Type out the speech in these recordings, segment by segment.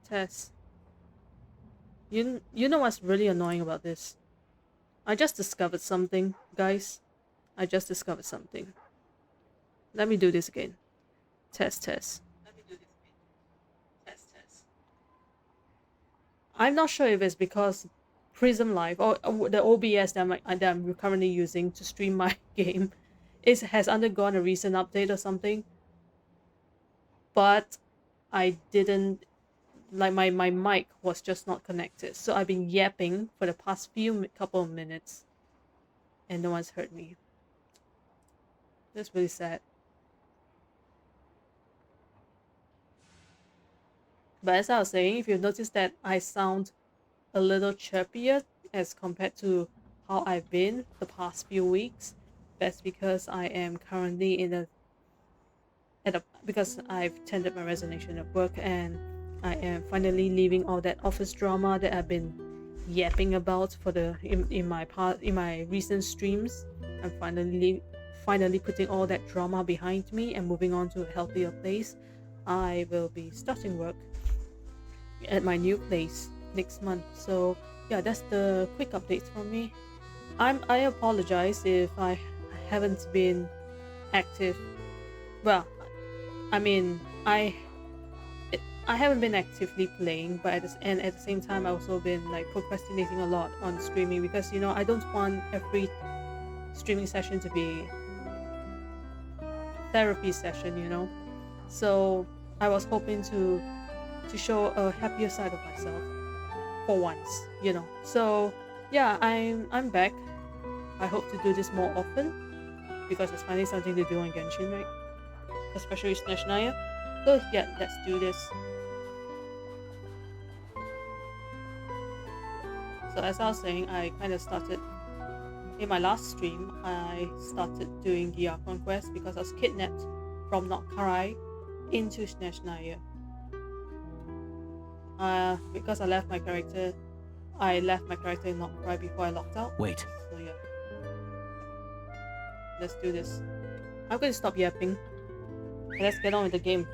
Tess, you know what's really annoying about this? I just discovered something, guys. I just discovered something. Let me do this again. Test, test. Let me do this again. Test, test. I'm not sure if it's because Prism Live or the OBS that I'm currently using to stream my game has undergone a recent update or something, but I didn't like my mic was just not connected. So I've been yapping for the past couple of minutes and no one's heard me. That's really sad. But as I was saying, if you notice that I sound a little chirpier as compared to how I've been the past few weeks, that's because I am currently because I've tendered my resignation at work and I am finally leaving all that office drama that I've been yapping about for in my recent streams. I'm finally putting all that drama behind me and moving on to a healthier place. I will be starting work at my new place next month. So yeah, that's the quick updates from me. I apologize if I haven't been active. Well, I mean, I haven't been actively playing, but at the same time, I've also been like procrastinating a lot on streaming because I don't want every streaming session to be therapy session. So I was hoping to show a happier side of myself for once. So yeah, I'm back. I hope to do this more often because it's finally something to do on Genshin, right? Especially Snezhnaya. So yeah, let's do this. So as I was saying, I kind of started in my last stream. I started doing the Archon quest because I was kidnapped from Nokkarai into Snezhnaya. Because I left my character in Nokkarai before I locked out. Wait. So yeah, let's do this. I'm going to stop yapping. Let's get on with the game.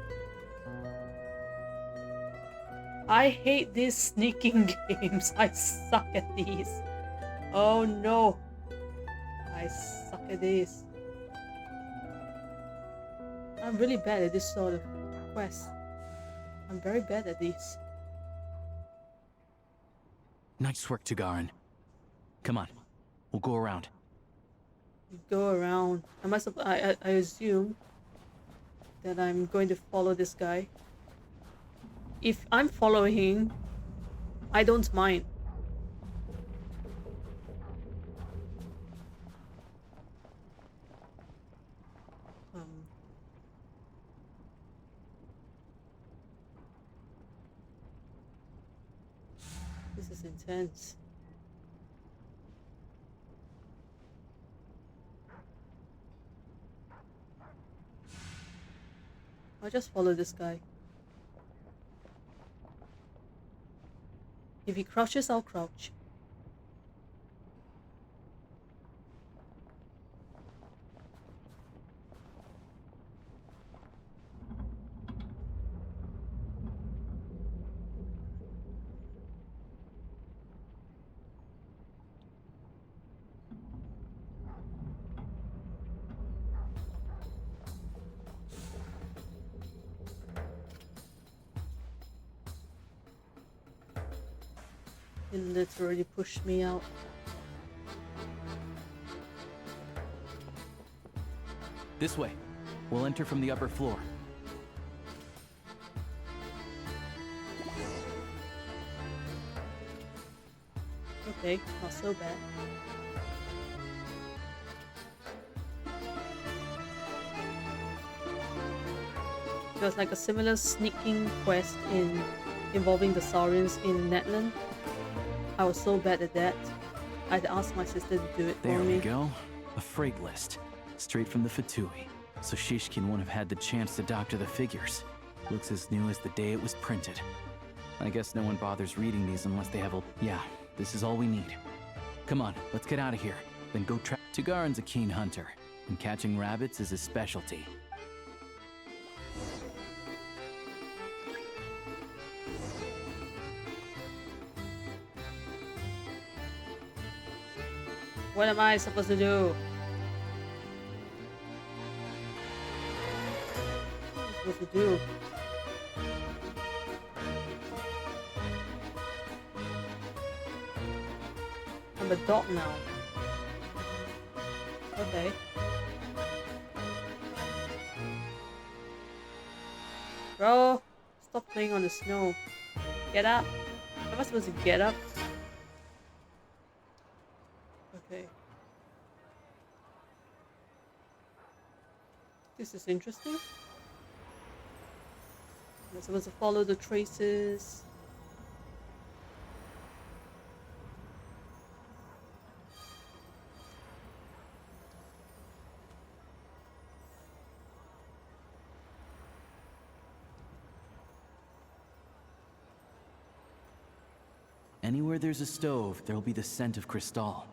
I hate these sneaking games. I suck at these. Oh no. I suck at these. I'm really bad at this sort of quest. I'm very bad at these. Nice work, Tagarin. Come on, we'll go around. Go around. I assume that I'm going to follow this guy. If I'm following him, I don't mind. This is intense. I'll just follow this guy. If he crouches, I'll crouch. He literally pushed me out. This way. We'll enter from the upper floor. Okay, not so bad. It was like a similar sneaking quest involving the Saurians in Netland. I was so bad at that. I'd asked my sister to do it for me. There we go. A freight list. Straight from the Fatui. So Shishkin won't have had the chance to doctor the figures. Looks as new as the day it was printed. I guess no one bothers reading these unless they have a... Yeah, this is all we need. Come on, let's get out of here. Then go track... Tagarin's a keen hunter, and catching rabbits is his specialty. What am I supposed to do? What am I supposed to do? I'm a dog now. Okay. Bro, stop playing on the snow. Get up. Am I supposed to get up? Okay. This is interesting. I'm supposed to follow the traces. Anywhere there's a stove, there'll be the scent of crystal.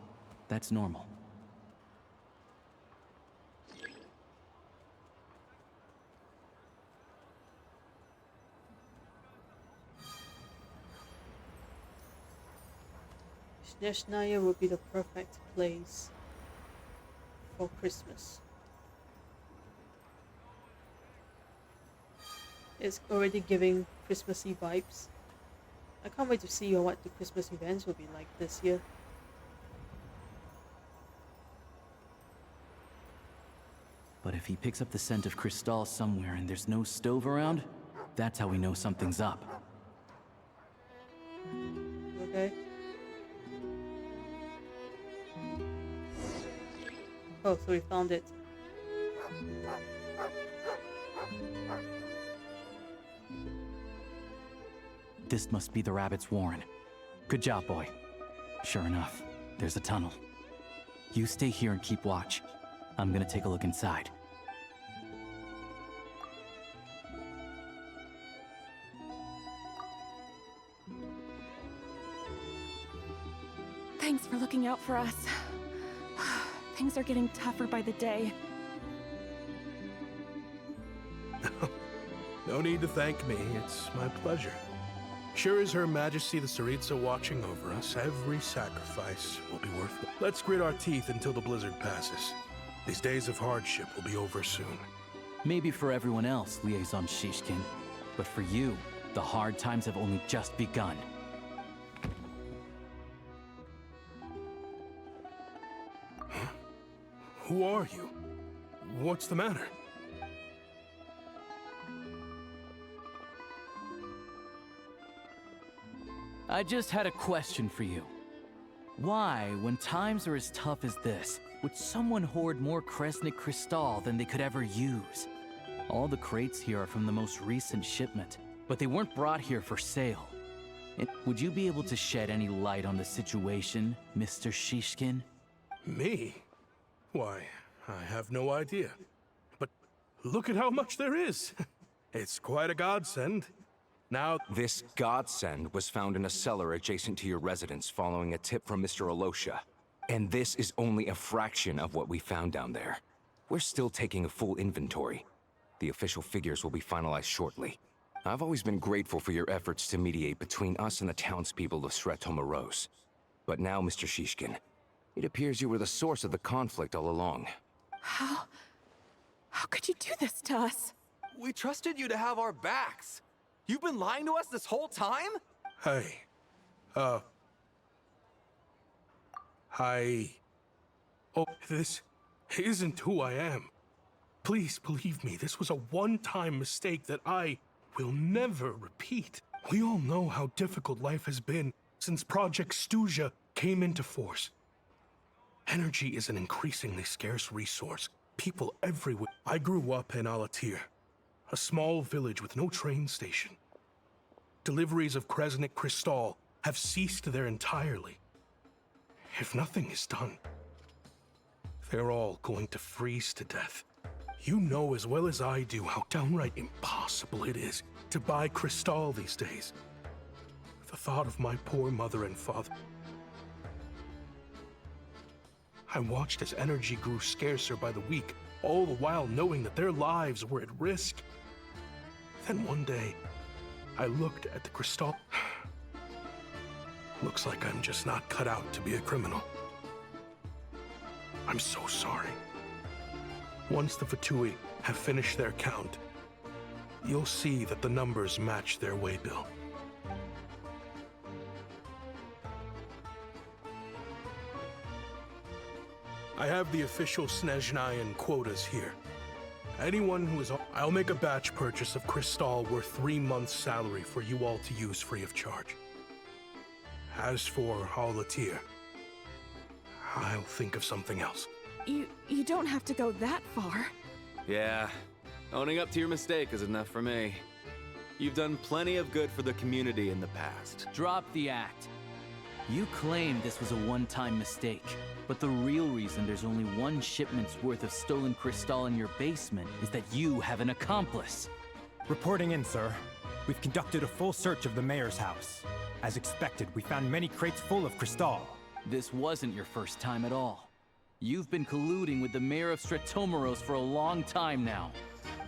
That's normal. Snezhnaya would be the perfect place for Christmas. It's already giving Christmassy vibes. I can't wait to see what the Christmas events will be like this year. But if he picks up the scent of crystal somewhere and there's no stove around, that's how we know something's up. Okay. Oh, so we found it. This must be the rabbit's warren. Good job, boy. Sure enough, there's a tunnel. You stay here and keep watch. I'm gonna take a look inside. Thanks for looking out for us. Things are getting tougher by the day. No need to thank me. It's my pleasure. Sure as Her Majesty the Tsaritsa watching over us, every sacrifice will be worth it. Let's grit our teeth until the blizzard passes. These days of hardship will be over soon. Maybe for everyone else, Liaison Shishkin, but for you, the hard times have only just begun. Huh? Who are you? What's the matter? I just had a question for you. Why, when times are as tough as this, would someone hoard more Kresnik crystal than they could ever use? All the crates here are from the most recent shipment, but they weren't brought here for sale. Would you be able to shed any light on the situation, Mr. Shishkin? Me? Why, I have no idea. But look at how much there is. It's quite a godsend. Now, this godsend was found in a cellar adjacent to your residence following a tip from Mr. Alosha. And this is only a fraction of what we found down there. We're still taking a full inventory. The official figures will be finalized shortly. I've always been grateful for your efforts to mediate between us and the townspeople of Sretomaros. But now, Mr. Shishkin, it appears you were the source of the conflict all along. How could you do this to us? We trusted you to have our backs. You've been lying to us this whole time? hey, oh, this isn't who I am. Please believe me, this was a one-time mistake that I will never repeat. We all know how difficult life has been since Project Stuzha came into force. Energy is an increasingly scarce resource. People everywhere. I grew up in Alatir, a small village with no train station. Deliveries of Kresnik crystal have ceased there entirely. If nothing is done, they're all going to freeze to death. You know as well as I do how downright impossible it is to buy crystal these days. The thought of my poor mother and father. I watched as energy grew scarcer by the week, all the while knowing that their lives were at risk. Then one day, I looked at the crystal. Looks like I'm just not cut out to be a criminal. I'm so sorry. Once the Fatui have finished their count, you'll see that the numbers match their waybill. I have the official Snezhnayan quotas here. Anyone who is... I'll make a batch purchase of crystal worth 3 months' salary for you all to use free of charge. As for Alatir, I'll think of something else. You don't have to go that far. Yeah, owning up to your mistake is enough for me. You've done plenty of good for the community in the past. Drop the act. You claim this was a one-time mistake, but the real reason there's only one shipment's worth of stolen crystal in your basement is that you have an accomplice. Reporting in, sir. We've conducted a full search of the mayor's house. As expected, we found many crates full of crystal. This wasn't your first time at all. You've been colluding with the mayor of Stratomeros for a long time now.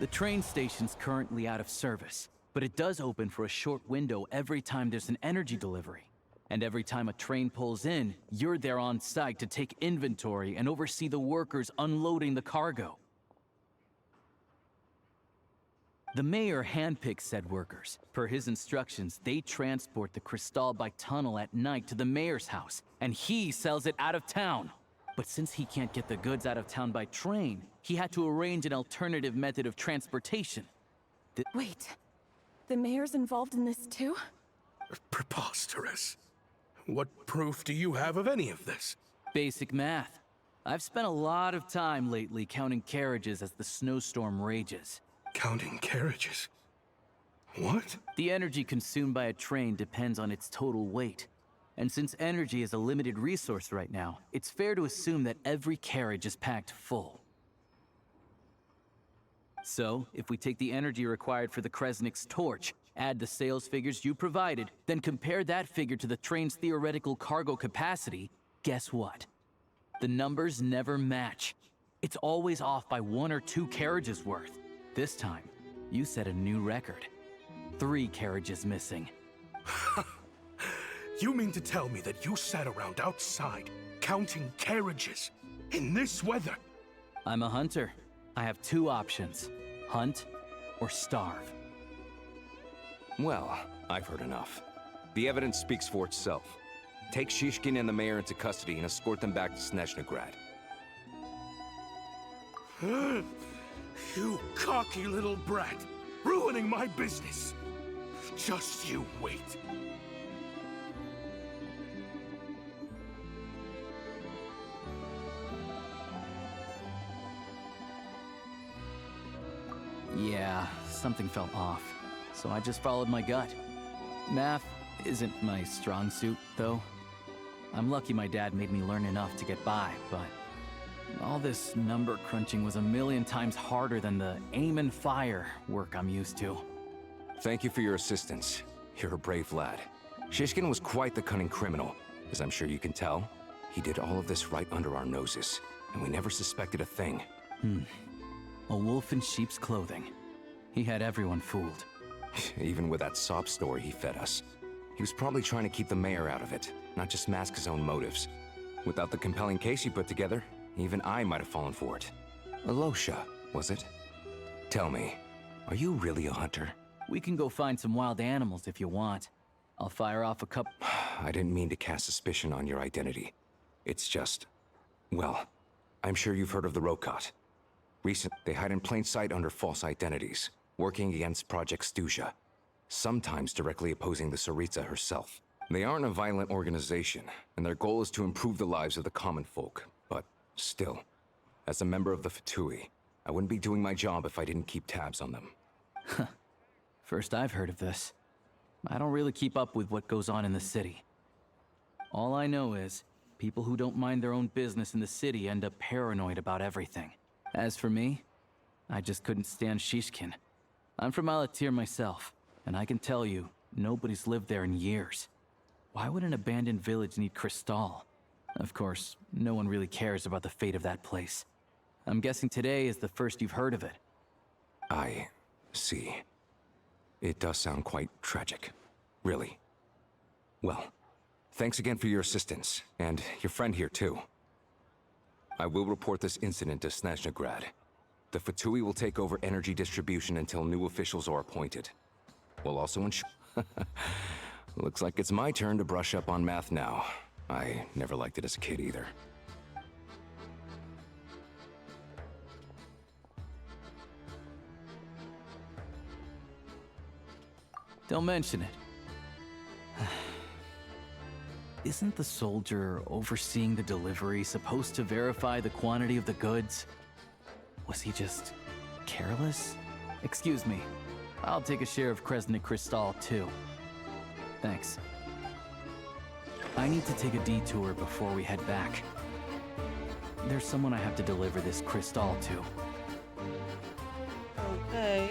The train station's currently out of service, but it does open for a short window every time there's an energy delivery. And every time a train pulls in, you're there on site to take inventory and oversee the workers unloading the cargo. The mayor handpicks said workers. Per his instructions, they transport the crystal by tunnel at night to the mayor's house, and he sells it out of town. But since he can't get the goods out of town by train, he had to arrange an alternative method of transportation. Wait, the mayor's involved in this too? Preposterous. What proof do you have of any of this? Basic math. I've spent a lot of time lately counting carriages as the snowstorm rages. Counting carriages? What? The energy consumed by a train depends on its total weight. And since energy is a limited resource right now, it's fair to assume that every carriage is packed full. So, if we take the energy required for the Kresnik's torch, add the sales figures you provided, then compare that figure to the train's theoretical cargo capacity, guess what? The numbers never match. It's always off by 1 or 2 carriages worth. This time, you set a new record. 3 carriages missing. You mean to tell me that you sat around outside, counting carriages, in this weather? I'm a hunter. I have 2 options. Hunt or starve. Well, I've heard enough. The evidence speaks for itself. Take Shishkin and the mayor into custody and escort them back to Snezhnagrad. You cocky little brat, ruining my business. Just you wait. Yeah, something felt off. So I just followed my gut. Math isn't my strong suit, though. I'm lucky my dad made me learn enough to get by, but all this number crunching was a million times harder than the aim and fire work I'm used to. Thank you for your assistance. You're a brave lad. Shishkin was quite the cunning criminal, as I'm sure you can tell. He did all of this right under our noses, and we never suspected a thing. A wolf in sheep's clothing. He had everyone fooled. Even with that sob story he fed us. He was probably trying to keep the mayor out of it, not just mask his own motives. Without the compelling case he put together, even I might have fallen for it. Alosha, was it? Tell me, are you really a hunter? We can go find some wild animals if you want. I'll fire off a couple. I didn't mean to cast suspicion on your identity. It's just... well, I'm sure you've heard of the Rokot. Recently, they hide in plain sight under false identities, working against Project Stuzha, sometimes directly opposing the Tsaritsa herself. They aren't a violent organization, and their goal is to improve the lives of the common folk. But still, as a member of the Fatui, I wouldn't be doing my job if I didn't keep tabs on them. First I've heard of this. I don't really keep up with what goes on in the city. All I know is, people who don't mind their own business in the city end up paranoid about everything. As for me, I just couldn't stand Shishkin. I'm from Alatir myself, and I can tell you, nobody's lived there in years. Why would an abandoned village need crystal? Of course, no one really cares about the fate of that place. I'm guessing today is the first you've heard of it. I see. It does sound quite tragic. Really. Well, thanks again for your assistance, and your friend here too. I will report this incident to Snezhnagrad. The Fatui will take over energy distribution until new officials are appointed. We'll also ensure... Looks like it's my turn to brush up on math now. I never liked it as a kid either. Don't mention it. Isn't the soldier overseeing the delivery supposed to verify the quantity of the goods? Was he just careless? Excuse me. I'll take a share of Kresnik Crystal too. Thanks. I need to take a detour before we head back. There's someone I have to deliver this crystal to. Okay.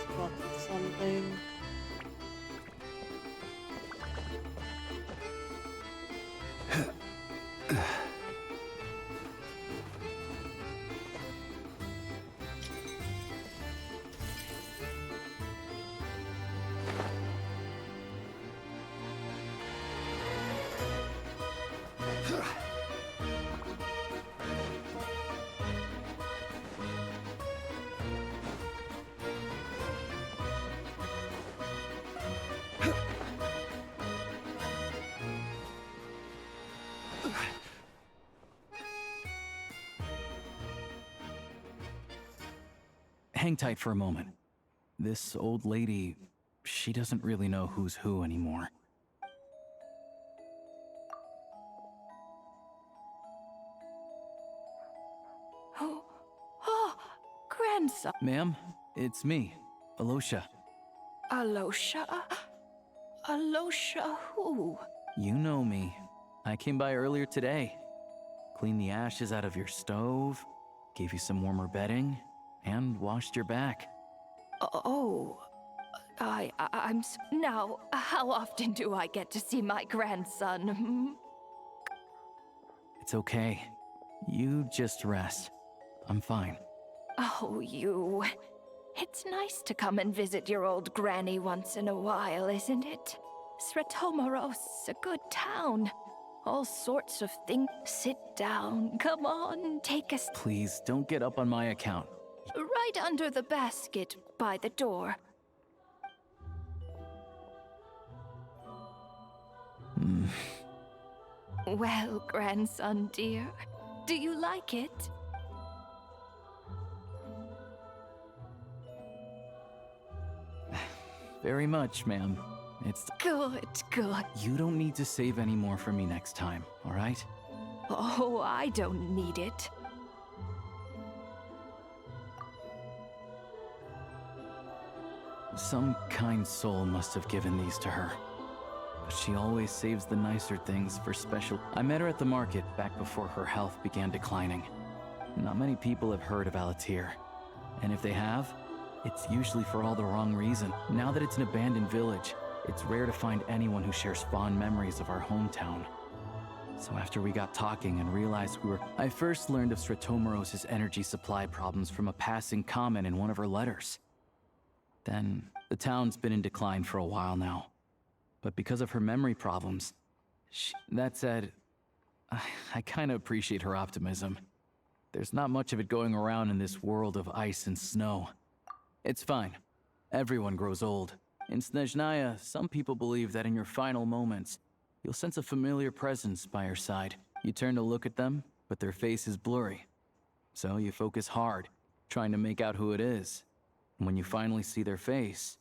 Spotted something. Hang tight for a moment. This old lady, she doesn't really know who's who anymore. Oh, grandson. Ma'am, it's me, Alosha. Alosha? Alosha who? You know me. I came by earlier today. Cleaned the ashes out of your stove, gave you some warmer bedding, and washed your back. Oh, now, how often do I get to see my grandson? Hmm? It's okay. You just rest. I'm fine. Oh, you. It's nice to come and visit your old granny once in a while, isn't it? Sretomaros, a good town. All sorts of things. Sit down. Come on, take a seat. Please, don't get up on my account. Right under the basket by the door. Well, grandson dear, do you like it? Very much, ma'am. It's... Good, good. You don't need to save any more for me next time, all right? Oh, I don't need it. Some kind soul must have given these to her. But she always saves the nicer things for special... I met her at the market back before her health began declining. Not many people have heard of Alatir. And if they have, it's usually for all the wrong reason. Now that it's an abandoned village, it's rare to find anyone who shares fond memories of our hometown. So after we got talking and realized I first learned of Sretomaros' energy supply problems from a passing comment in one of her letters. Then, the town's been in decline for a while now. But because of her memory problems, that said, I kinda appreciate her optimism. There's not much of it going around in this world of ice and snow. It's fine. Everyone grows old. In Snezhnaya, some people believe that in your final moments, you'll sense a familiar presence by your side. You turn to look at them, but their face is blurry. So you focus hard, trying to make out who it is. And when you finally see their face,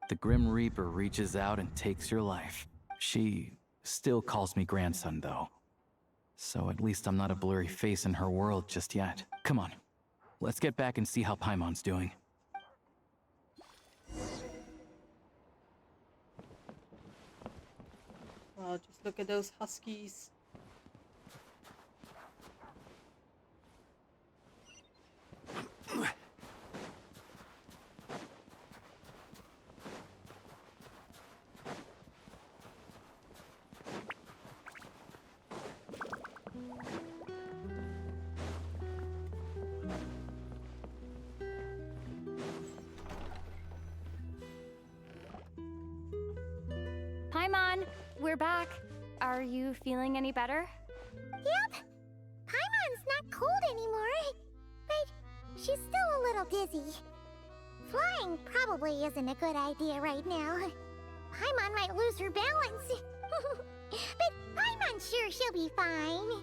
the Grim Reaper reaches out and takes your life. She still calls me grandson, though. So at least I'm not a blurry face in her world just yet. Come on, let's get back and see how Paimon's doing. Wow, just look at those huskies. Paimon, we're back. Are you feeling any better? Yep. Paimon's not cold anymore, but she's still a little dizzy. Flying probably isn't a good idea right now. Paimon might lose her balance. But Paimon's sure she'll be fine.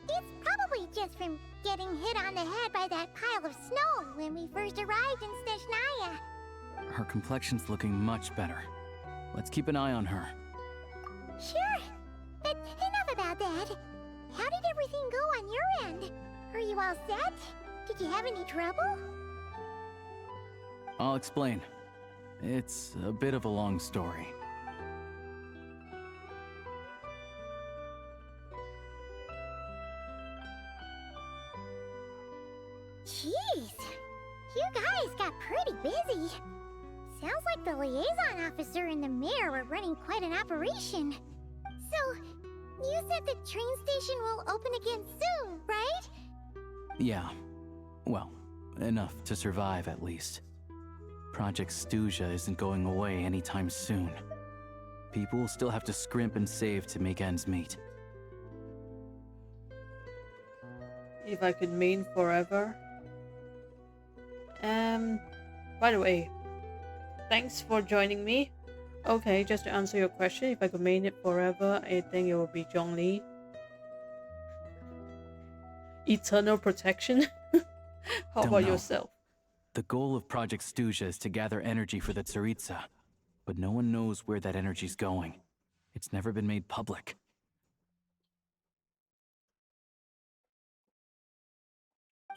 It's probably just from getting hit on the head by that pile of snow when we first arrived in Snezhnaya. Her complexion's looking much better. Let's keep an eye on her. Sure, but enough about that. How did everything go on your end? Are you all set? Did you have any trouble? I'll explain. It's a bit of a long story. Jeez, you guys got pretty busy. Sounds like the liaison officer and the mayor were running quite an operation. So, you said the train station will open again soon, right? Yeah. Well, enough to survive at least. Project Snezhnaya isn't going away anytime soon. People will still have to scrimp and save to make ends meet. If I could main forever. By the way, thanks for joining me. Okay, just to answer your question, if I could main it forever, I think it would be Zhongli. Eternal protection. How Don't about know. yourself? The goal of Project Snezhnaya is to gather energy for the Tsaritsa, but no one knows where that energy's going. It's never been made public.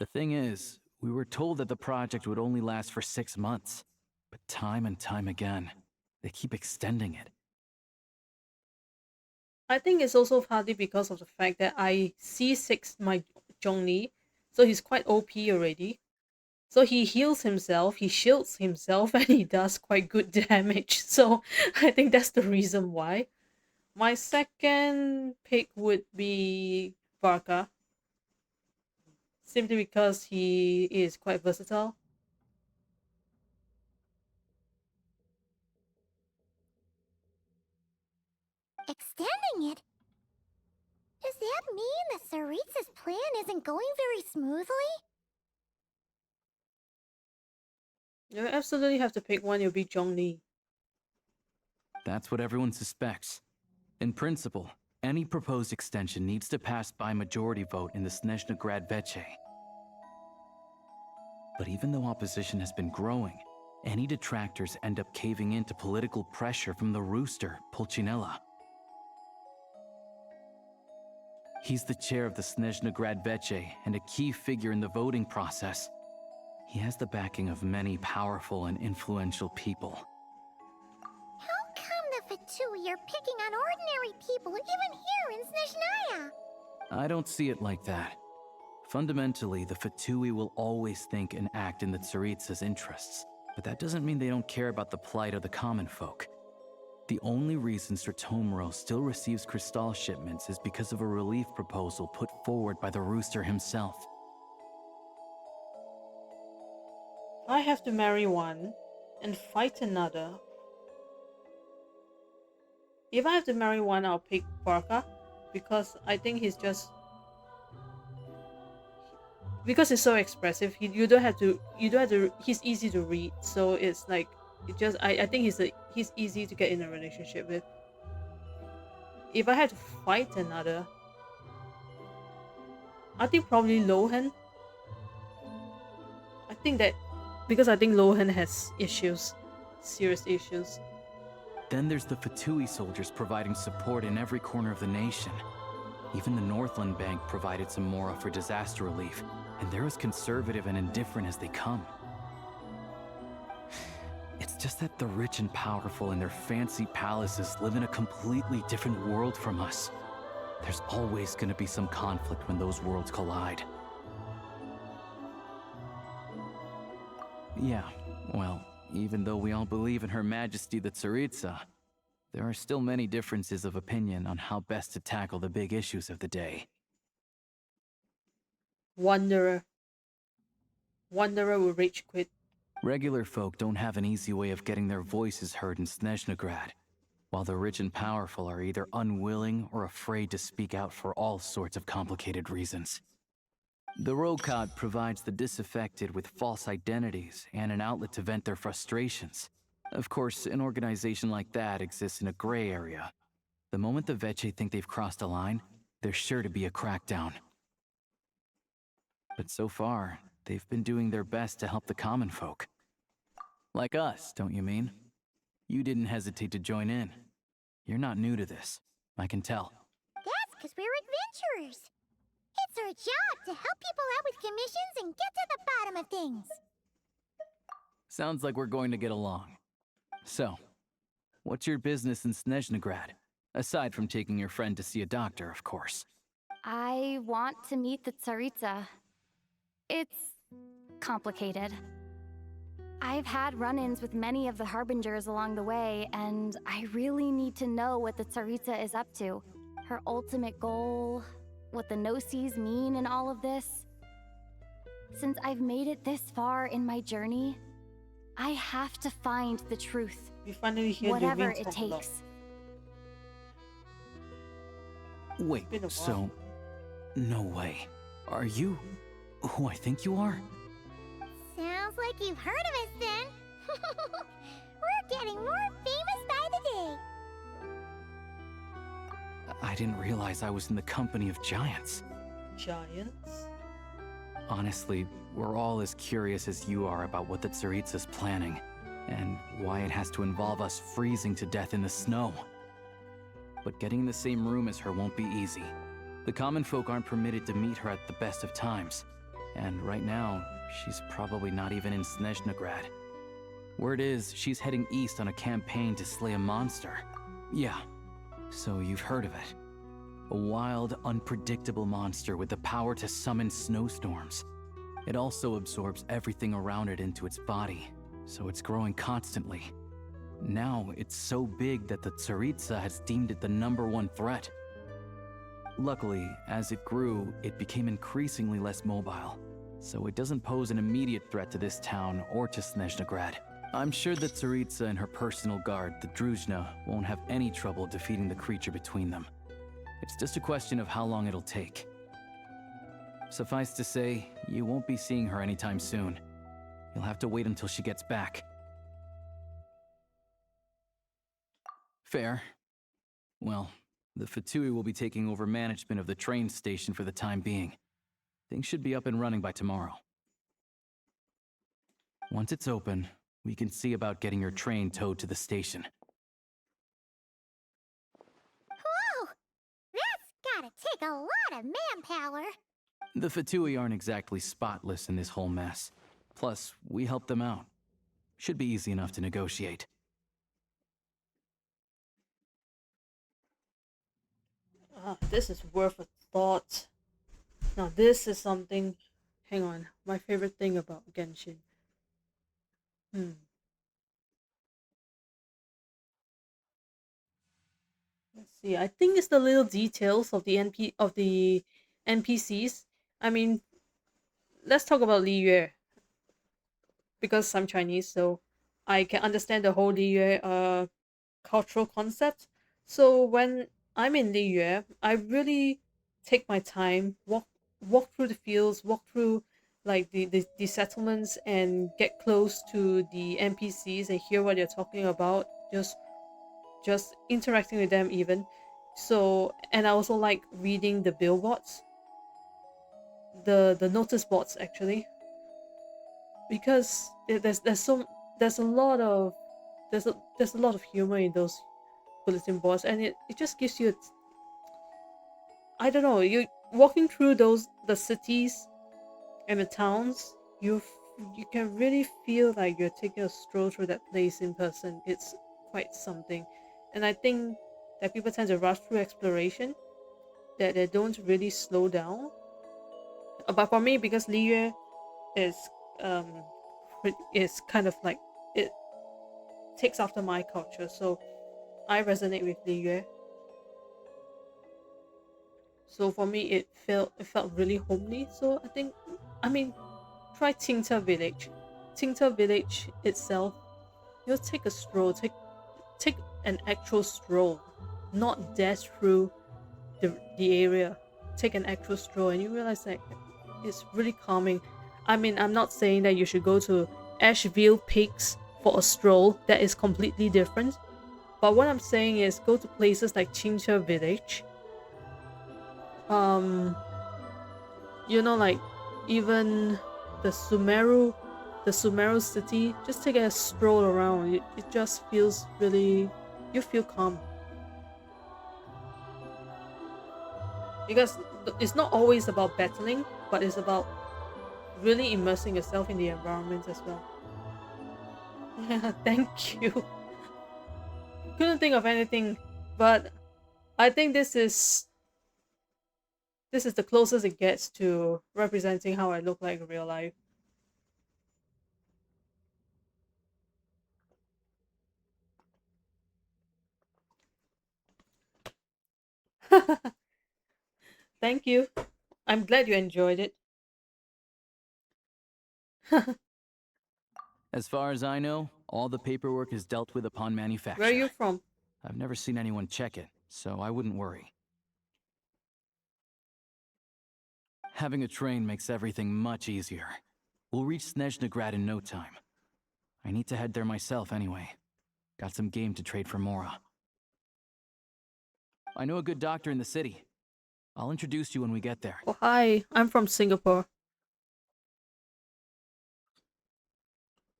The thing is, we were told that the project would only last for 6 months, but time and time again, they keep extending it. I think it's also partly because of the fact that I C6 my Zhongli, so he's quite OP already. So he heals himself, he shields himself, and he does quite good damage. So I think that's the reason why. My second pick would be Varka, simply because he is quite versatile. Extending it? Does that mean the Tsaritsa's plan isn't going very smoothly? You absolutely have to pick one, it'll be Zhongli. That's what everyone suspects. In principle, any proposed extension needs to pass by majority vote in the Snezhnaya Veche. But even though opposition has been growing, any detractors end up caving in to political pressure from the rooster, Pulcinella. He's the chair of the Snezhnaya Veche and a key figure in the voting process. He has the backing of many powerful and influential people. How come the Fatui are picking on ordinary people even here in Snezhnaya? I don't see it like that. Fundamentally, the Fatui will always think and act in the Tsaritsa's interests, but that doesn't mean they don't care about the plight of the common folk. The only reason Sratomro still receives crystal shipments is because of a relief proposal put forward by the rooster himself. I have to marry one and fight another. If I have to marry one, I'll pick Varka, because I think he's just... Because he's so expressive, you don't have to, he's easy to read, so it's like, I think he's easy to get in a relationship with. If I had to fight another, I think probably Lohan. I think that, because I think Lohan has issues, serious issues. Then there's the Fatui soldiers providing support in every corner of the nation. Even the Northland Bank provided some mora for disaster relief, and they're as conservative and indifferent as they come. It's just that the rich and powerful in their fancy palaces live in a completely different world from us. There's always going to be some conflict when those worlds collide. Yeah, well, even though we all believe in Her Majesty the Tsaritsa, there are still many differences of opinion on how best to tackle the big issues of the day. Wanderer. Wanderer will rage quit. Regular folk don't have an easy way of getting their voices heard in Snezhnaya. while the rich and powerful are either unwilling or afraid to speak out for all sorts of complicated reasons. The Rokad provides the disaffected with false identities and an outlet to vent their frustrations. Of course, an organization like that exists in a gray area. The moment the Veche think they've crossed a line, there's sure to be a crackdown. But so far, they've been doing their best to help the common folk. Like us, don't you mean? You didn't hesitate to join in. You're not new to this, I can tell. That's because we're adventurers. It's our job to help people out with commissions and get to the bottom of things. Sounds like we're going to get along. So, what's your business in Snezhnaya? Aside from taking your friend to see a doctor, of course. I want to meet the Tsaritsa. It's complicated. I've had run-ins with many of the Harbingers along the way, and I really need to know what the Tsaritsa is up to. Her ultimate goal, what the Gnosis mean in all of this. Since I've made it this far in my journey, I have to find the truth. We finally hear whatever Doreen it talk a lot. takes. Wait, been a while. so... No way. Are you who I think you are? Sounds like you've heard of us then. We're getting more famous by the day. I didn't realize I was in the company of giants. Giants? Honestly, we're all as curious as you are about what the Tsaritsa's planning, and why it has to involve us freezing to death in the snow. But getting in the same room as her won't be easy. The common folk aren't permitted to meet her at the best of times, and right now, she's probably not even in Snezhnaya. Word is, she's heading east on a campaign to slay a monster. Yeah, so you've heard of it. A wild, unpredictable monster with the power to summon snowstorms. It also absorbs everything around it into its body, so it's growing constantly. Now, it's so big that the Tsaritsa has deemed it the #1 threat. Luckily, as it grew, it became increasingly less mobile, so it doesn't pose an immediate threat to this town or to Snezhnaya. I'm sure that Tsaritsa and her personal guard, the Druzhna, won't have any trouble defeating the creature between them. It's just a question of how long it'll take. Suffice to say, you won't be seeing her anytime soon. You'll have to wait until she gets back. Fair. Well, the Fatui will be taking over management of the train station for the time being. Things should be up and running by tomorrow. Once it's open, we can see about getting your train towed to the station. Whoa! That's gotta take a lot of manpower. The Fatui aren't exactly spotless in this whole mess. Plus, we helped them out. Should be easy enough to negotiate. This is worth a thought. Now this is something... Hang on. My favorite thing about Genshin. Let's see. I think it's the little details of the NPCs. I mean, let's talk about Li Yue. Because I'm Chinese, so I can understand the whole Li Yue cultural concept. So when I'm in Li Yue, I really take my time, walk through the fields, walk through like the settlements, and get close to the NPCs and hear what they're talking about. Just interacting with them even. So, and I also like reading the billboards, the notice boards actually, because there's a lot of humor in those bulletin boards, and it just gives you I don't know, you walking through the cities and the towns, you can really feel like you're taking a stroll through that place in person. It's quite something. And I think that people tend to rush through exploration, that they don't really slow down. But for me, because Li Yue is kind of like, it takes after my culture, so I resonate with Li Yue. So for me, it felt really homely. So I mean, try Qingce Village. Qingce Village itself, take a stroll, take an actual stroll, not dash through the area. Take an actual stroll, and you realize that it's really calming. I mean, I'm not saying that you should go to Asheville Peaks for a stroll. That is completely different. But what I'm saying is go to places like Chincha Village. Like even the Sumeru city. Just take a stroll around. It just feels really, you feel calm. Because it's not always about battling, but it's about really immersing yourself in the environment as well. Yeah, thank you. Couldn't think of anything, but I think this is the closest it gets to representing how I look like in real life. Thank you. I'm glad you enjoyed it. As far as I know, all the paperwork is dealt with upon manufacture. Where are you from? I've never seen anyone check it, so I wouldn't worry. Having a train makes everything much easier. We'll reach Snezhnaya in no time. I need to head there myself anyway. Got some game to trade for Mora. I know a good doctor in the city. I'll introduce you when we get there. Oh, hi. I'm from Singapore.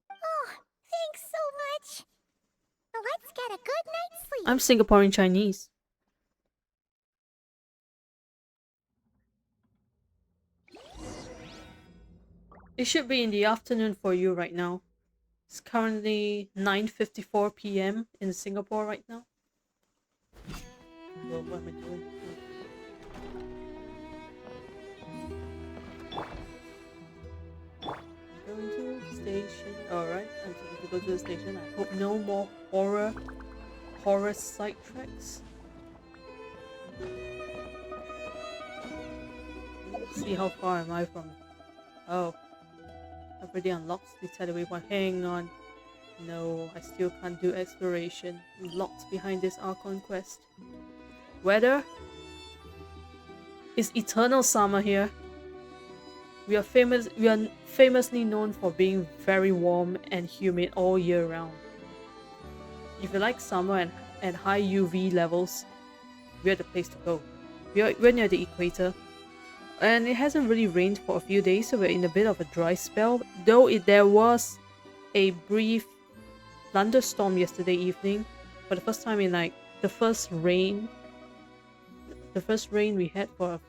Oh, thanks so much. Let's get a good night's sleep. I'm Singaporean Chinese. It should be in the afternoon for you right now. It's currently 9:54 p.m. in Singapore right now. Well, what am I doing? Going to the station. Alright, I'm supposed to go to the station. I hope no more horror sidetracks. See how far am I from. Oh, I've already unlocked the teleport waypoint. Hang on. No, I still can't do exploration. I'm locked behind this Archon quest. Weather is eternal summer here. We are famously known for being very warm and humid all year round. If you like summer and high UV levels, we're the place to go. We're near the equator. And it hasn't really rained for a few days, so we're in a bit of a dry spell. Though there was a brief thunderstorm yesterday evening, for the first time in like the first rain we had for a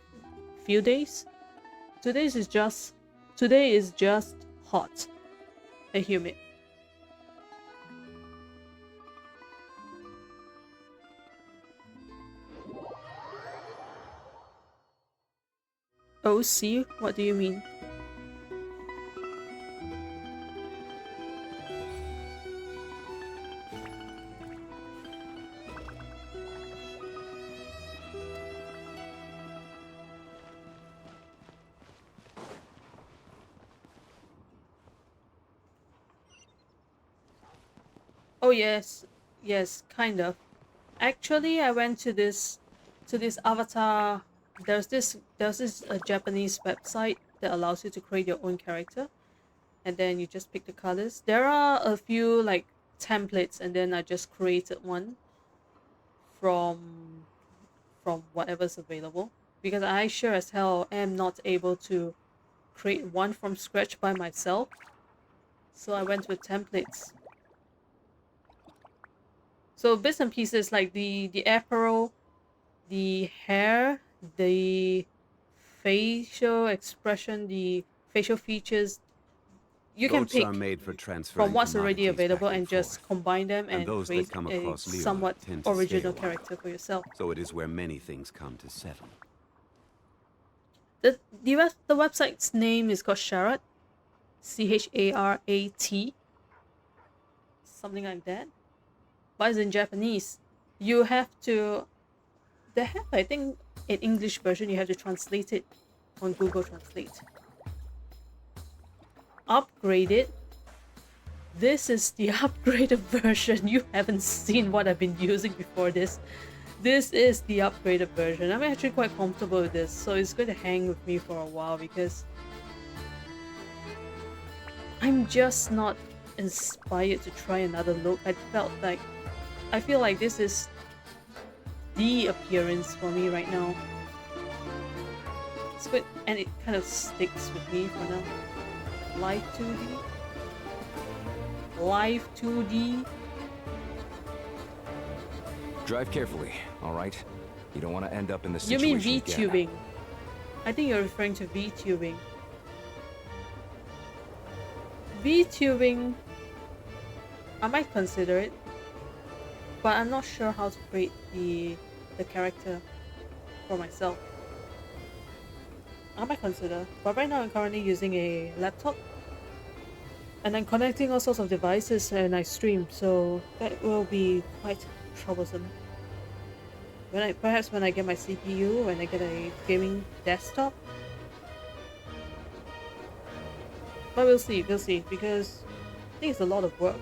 few days. Today is just hot and humid. OC? What do you mean? Oh yes, kind of. Actually, I went to this avatar. There's this Japanese website that allows you to create your own character, and then you just pick the colors. There are a few like templates, and then I just created one from whatever's available, because I sure as hell am not able to create one from scratch by myself. So I went with templates. So bits and pieces like the apparel, the hair, the facial expression, the facial features, you can Boats pick are made for transferring from what's already commodities available back and just forth. combine them And and those that create come a across Leon somewhat tend to stay original a while. character for yourself. So it is where many things come to settle. The website's name is called Charat, Charat, something like that. But it's in Japanese. You have to. They have, I think, an English version. You have to translate it on Google Translate. Upgrade it. This is the upgraded version. You haven't seen what I've been using before this. This is the upgraded version. I'm actually quite comfortable with this, so it's going to hang with me for a while because I'm just not inspired to try another look. I feel like this is the appearance for me right now. It's good, and it kind of sticks with me for now. Live 2D. Live 2D. Drive carefully, all right? You don't want to end up in the You situation mean again. VTubing? I think you're referring to VTubing. VTubing, I might consider it, but I'm not sure how to create the character for myself. I might consider, but right now I'm currently using a laptop, and I'm connecting all sorts of devices and I stream, so that will be quite troublesome. Perhaps when I get my CPU, when I get a gaming desktop. But we'll see, because I think it's a lot of work.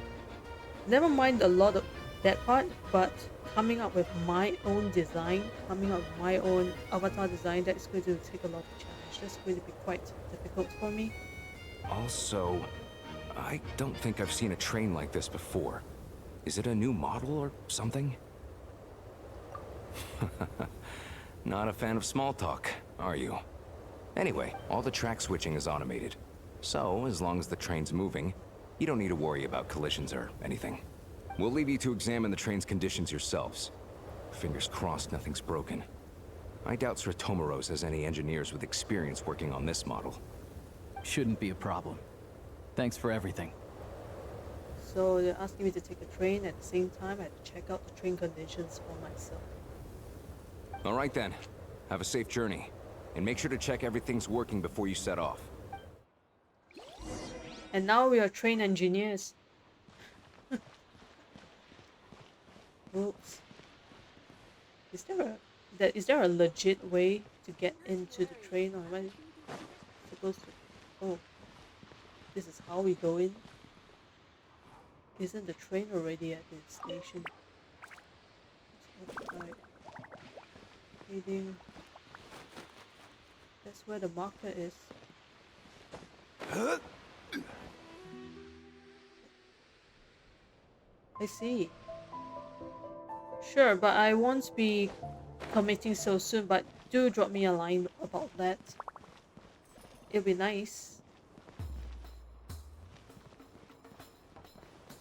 Never mind a lot of that part, but coming up with my own design, coming up with my own avatar design, that's going to take a lot of challenge. That's going to be quite difficult for me. Also, I don't think I've seen a train like this before. Is it a new model or something? Not a fan of small talk, are you? Anyway, all the track switching is automated. So, as long as the train's moving, you don't need to worry about collisions or anything. We'll leave you to examine the train's conditions yourselves. Fingers crossed nothing's broken. I doubt Sratomaros has any engineers with experience working on this model. Shouldn't be a problem. Thanks for everything. So they're asking me to take a train. At the same time, I had to check out the train conditions for myself. All right then. Have a safe journey. And make sure to check everything's working before you set off. And now we are train engineers. Oops. Is there a legit way to get into the train, or am I supposed to? Oh, this is how we go in. Isn't the train already at the station? Right. Heading. That's where the marker is. I see. Sure, but I won't be committing so soon, but do drop me a line about that. It'll be nice.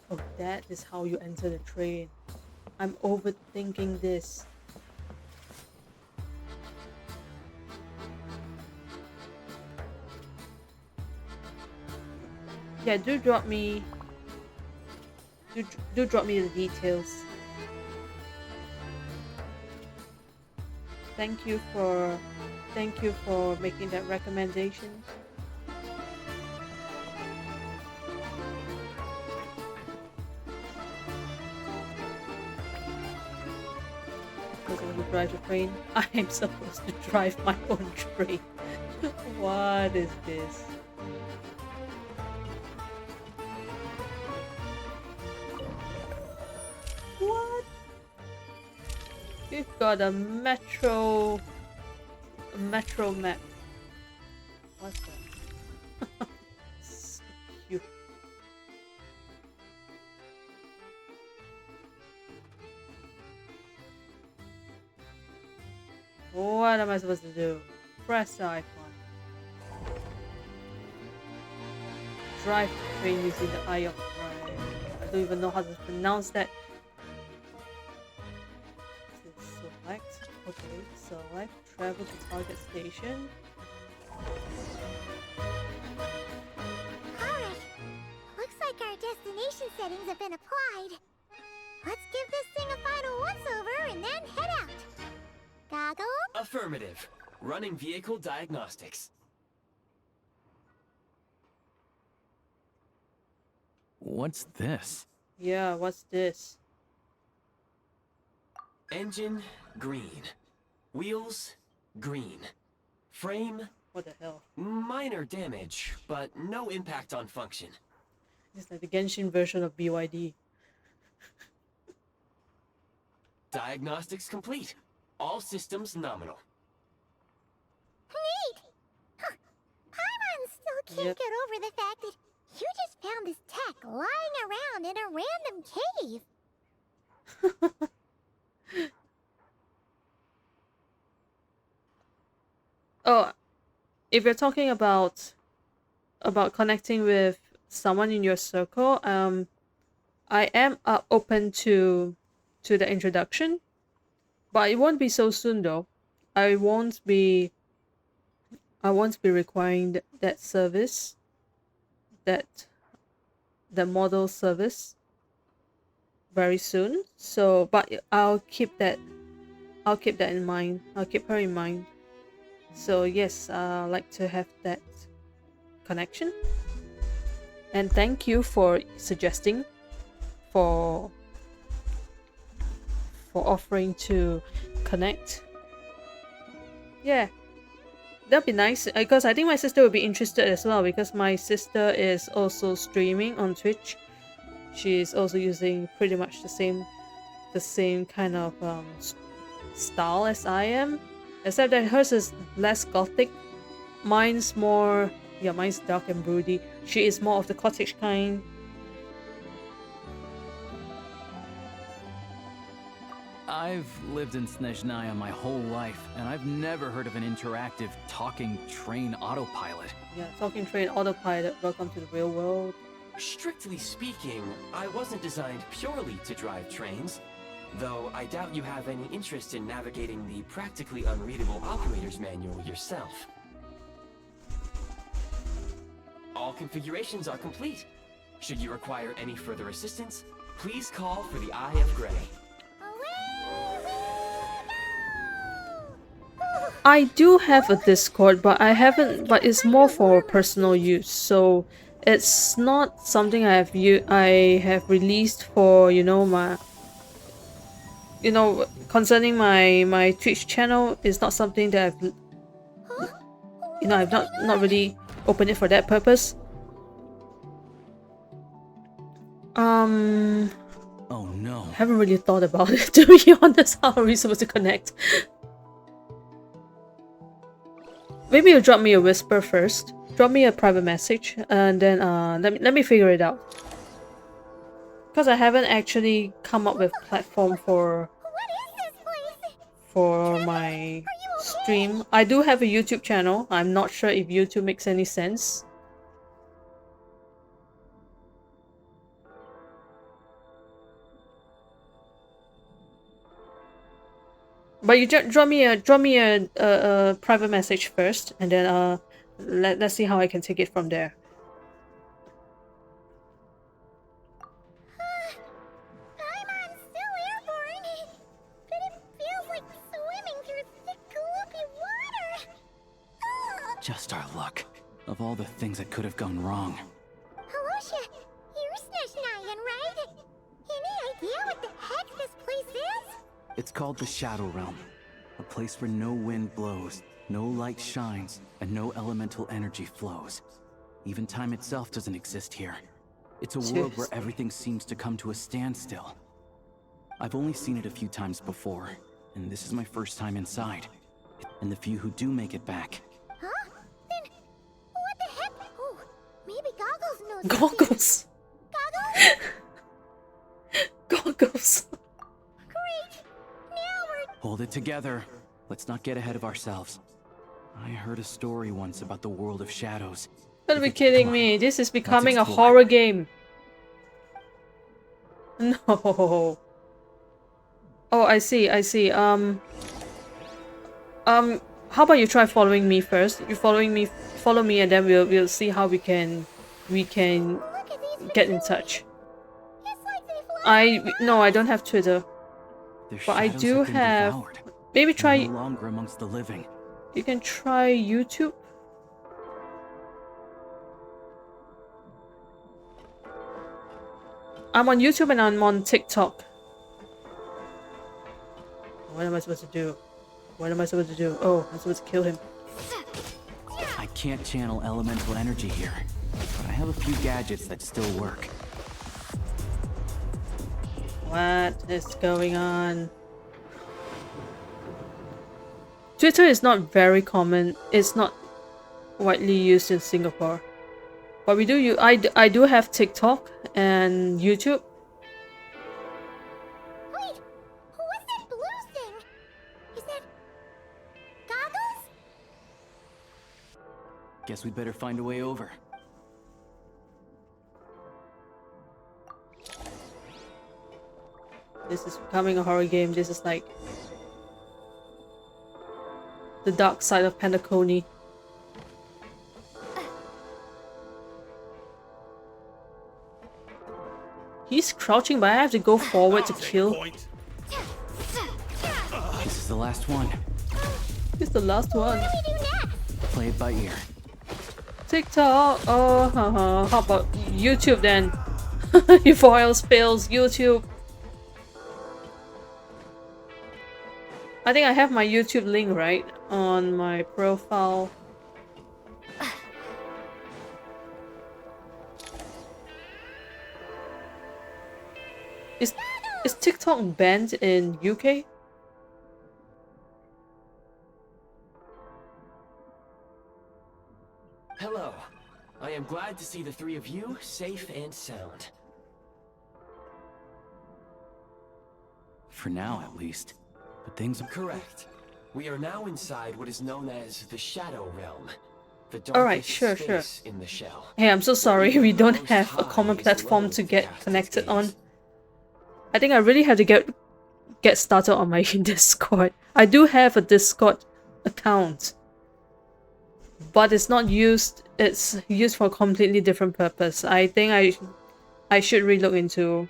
Oh, that is how you enter the train. I'm overthinking this. Yeah, do drop me the details. Thank you for making that recommendation. I'm supposed to drive the train. I am supposed to drive my own train. What is this? What? We've got a metro map. What's that? So cute. What am I supposed to do? Press the icon. Drive the train using the eye of Prime. I don't even know how to pronounce that. Select. Okay, select. Travel to target station. Alright. Looks like our destination settings have been applied. Let's give this thing a final once-over and then head out. Goggles? Affirmative. Running vehicle diagnostics. What's this? Yeah, what's this? Engine, green. Wheels, green. Frame, What the hell? minor damage, but no impact on function. It's like the Genshin version of BYD. Diagnostics complete. All systems nominal. Neat! Huh. Paimon still can't get over the fact that you just found this tech lying around in a random cave. Oh, if you're talking about connecting with someone in your circle, I am open to the introduction, but it won't be so soon though. I won't be requiring that service, that the model service very soon. So, but I'll keep that in mind. I'll keep her in mind. So yes, I'd like to have that connection. And thank you for suggesting, for offering to connect. Yeah, that'd be nice, because I think my sister would be interested as well, because my sister is also streaming on Twitch. She is also using pretty much the same kind of style as I am, except that hers is less gothic. Mine's more, yeah, mine's dark and broody. She is more of the cottage kind. I've lived in Snezhnaya my whole life, and I've never heard of an interactive talking train autopilot. Yeah, talking train autopilot. Welcome to the real world. Strictly speaking, I wasn't designed purely to drive trains, though I doubt you have any interest in navigating the practically unreadable operator's manual yourself. All configurations are complete. Should you require any further assistance, please call for the Eye of Grey. I do have a Discord, but I haven't. But it's more for personal use, so it's not something I have released for, you know, my, you know, concerning my Twitch channel. It's not something that I've, you know, I've not really opened it for that purpose. Oh no. Haven't really thought about it, to be honest. How are we supposed to connect? Maybe you drop me a whisper first. Drop me a private message, and then let me figure it out. Because I haven't actually come up with platform for my stream. I do have a YouTube channel. I'm not sure if YouTube makes any sense. But you drop me a private message first, and then let's see how I can take it from there. Paimon's still airborne, but it feels like swimming through thick, gloopy water. Just our luck. Of all the things that could have gone wrong. Alosha, you're Snezhnayan, right? Any idea what the heck this place is? It's called the Shadow Realm. A place where no wind blows, no light shines, and no elemental energy flows. Even time itself doesn't exist here. It's a world where everything seems to come to a standstill. I've only seen it a few times before, and this is my first time inside. And the few who do make it back. Huh? Then what the heck? Oh, maybe Goggles knows. Goggles. Goggles? Goggles. Great. Now we're... Hold it together. Let's not get ahead of ourselves. I heard a story once about the world of shadows. Don't be kidding me. This is becoming a horror game. No. Oh, I see. How about you try following me first? You follow me, and then we'll see how we can get in touch. No, I don't have Twitter. But I do have. Maybe try. No longer amongst the living. You can try YouTube. I'm on YouTube and I'm on TikTok. What am I supposed to do? What am I supposed to do? Oh, I'm supposed to kill him. I can't channel elemental energy here, but but I have a few gadgets that still work. What is going on? Twitter is not very common. It's not widely used in Singapore. But we do use, I do have TikTok and YouTube. Wait, what's that blue thing? Is that goggles? Guess we better find a way over. This is becoming a horror game. This is like the dark side of Pentaconi. He's crouching, but I have to go forward to kill. This is the last one. This is the last one. What do we do next? Play it by ear. TikTok. Oh, how about YouTube then? If all else fails, YouTube. I think I have my YouTube link right on my profile. Is TikTok banned in UK? Hello. I am glad to see the three of you safe and sound. For now, at least. But things are correct. We are now inside what is known as the Shadow Realm. The Alright, darkest sure. space in the shell. Hey, I'm so sorry we don't have a common platform to get connected on. I think I really have to get started on my Discord. I do have a Discord account, but it's not used. It's used for a completely different purpose. I think I should relook into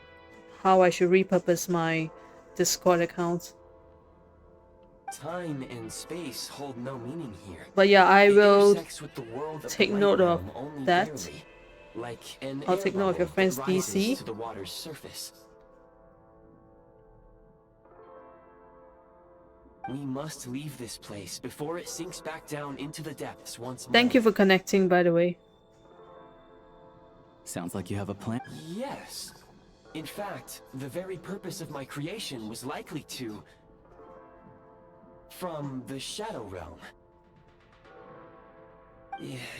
how I should repurpose my Discord account. Time and space hold no meaning here. But yeah, I will take note of that. Like an I'll take note of your friend's DC. To the water's surface. We must leave this place before it sinks back down into the depths once more. Thank you for connecting, by the way. Sounds like you have a plan. Yes. In fact, the very purpose of my creation was likely to... from the Shadow Realm.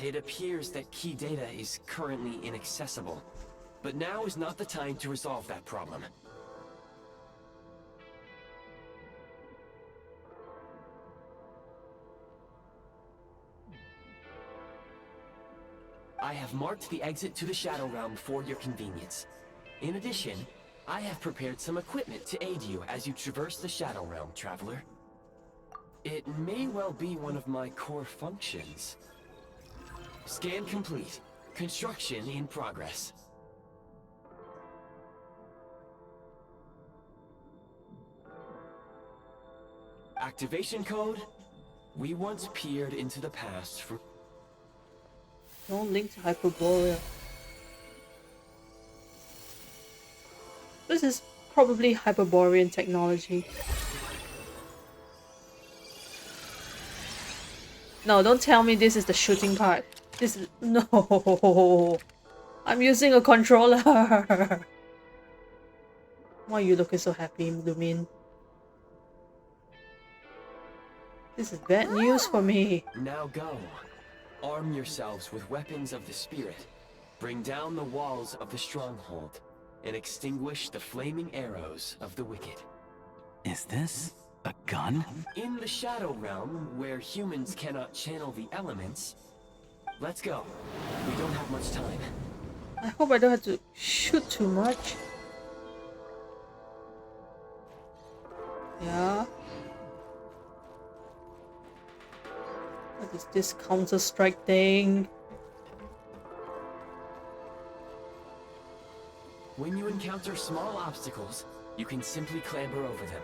It appears that key data is currently inaccessible, but now is not the time to resolve that problem. I have marked the exit to the Shadow Realm for your convenience. In addition, I have prepared some equipment to aid you as you traverse the Shadow Realm, Traveler. It may well be one of my core functions. Scan complete. Construction in progress. Activation code? We once peered into the past from... No link to Hyperborea. This is probably Hyperborean technology. No, don't tell me this is the shooting part. This is... No! I'm using a controller! Why are you looking so happy, Lumin? This is bad news for me. Now go. Arm yourselves with weapons of the spirit. Bring down the walls of the stronghold and extinguish the flaming arrows of the wicked. Is this a gun? In the Shadow Realm, where humans cannot channel the elements, let's go. We don't have much time. I hope I don't have to shoot too much. Yeah. What is this Counter-Strike thing? When you encounter small obstacles, you can simply clamber over them.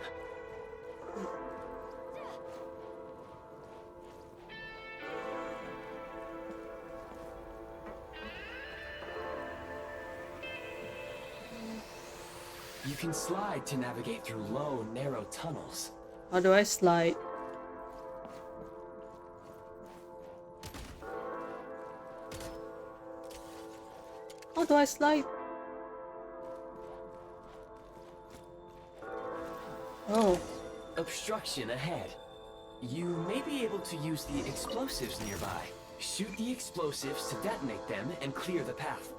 You can slide to navigate through low, narrow tunnels. How do I slide? How do I slide? Oh. Obstruction ahead. You may be able to use the explosives nearby. Shoot the explosives to detonate them and clear the path.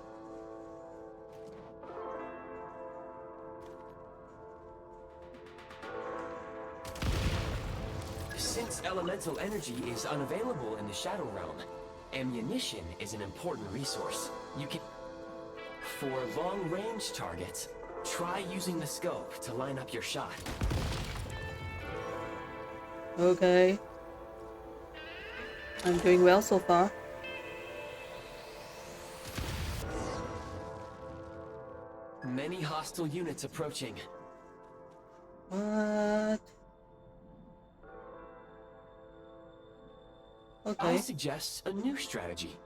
Since elemental energy is unavailable in the Shadow Realm, ammunition is an important resource. You can... For long-range targets, try using the scope to line up your shot. Okay. I'm doing well so far. Many hostile units approaching. What? Okay. I suggest a new strategy.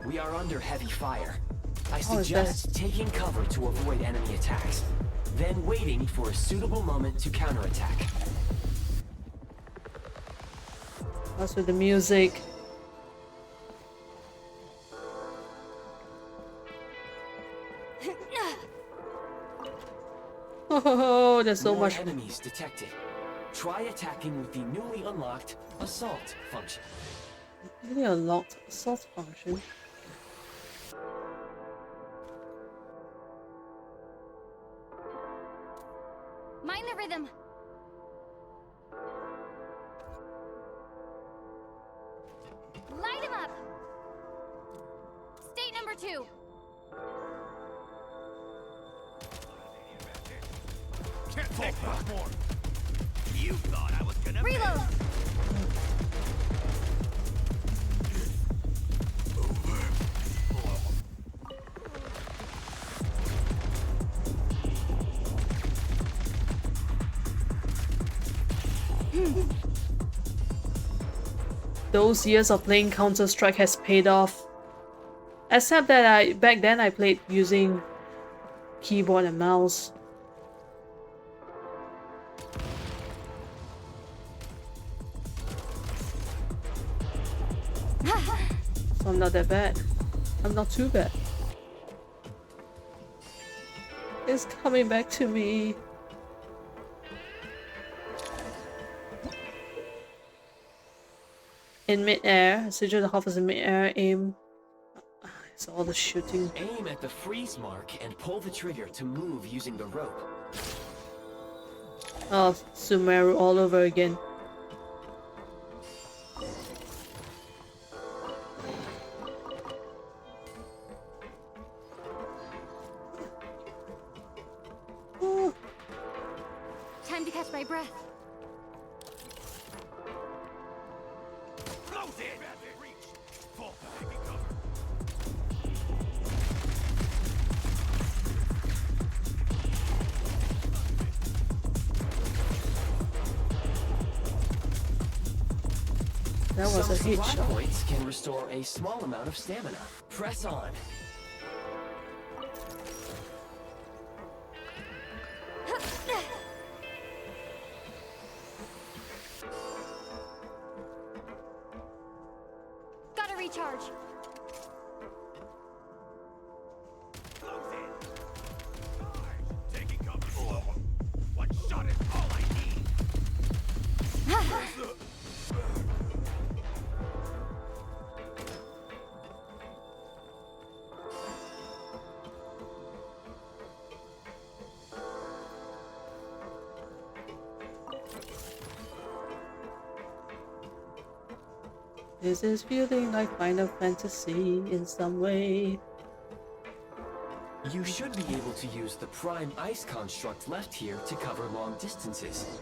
We are under heavy fire. I suggest taking cover to avoid enemy attacks, then waiting for a suitable moment to counterattack. What's with the music? Oh, there's so much enemies detected. Try attacking with the newly unlocked assault function. Really unlocked assault function. Mind the rhythm. Light him up. State number 2. Can't take much more. You thought I was gonna reload. Those years of playing Counter-Strike has paid off. Except that back then I played using keyboard and mouse. So I'm not that bad. I'm not too bad. It's coming back to me. In mid-air, Sigil the hovers in mid-air, aim. It's all the shooting. Aim at the freeze mark and pull the trigger to move using the rope. Oh, Sumeru all over again. Ooh. Time to catch my breath. That was a hit Supply shot. points can restore a small amount of stamina. Press on. Gotta recharge. taking cover. One shot is all I need. This is feeling like Final Fantasy in some way. You should be able to use the prime ice construct left here to cover long distances.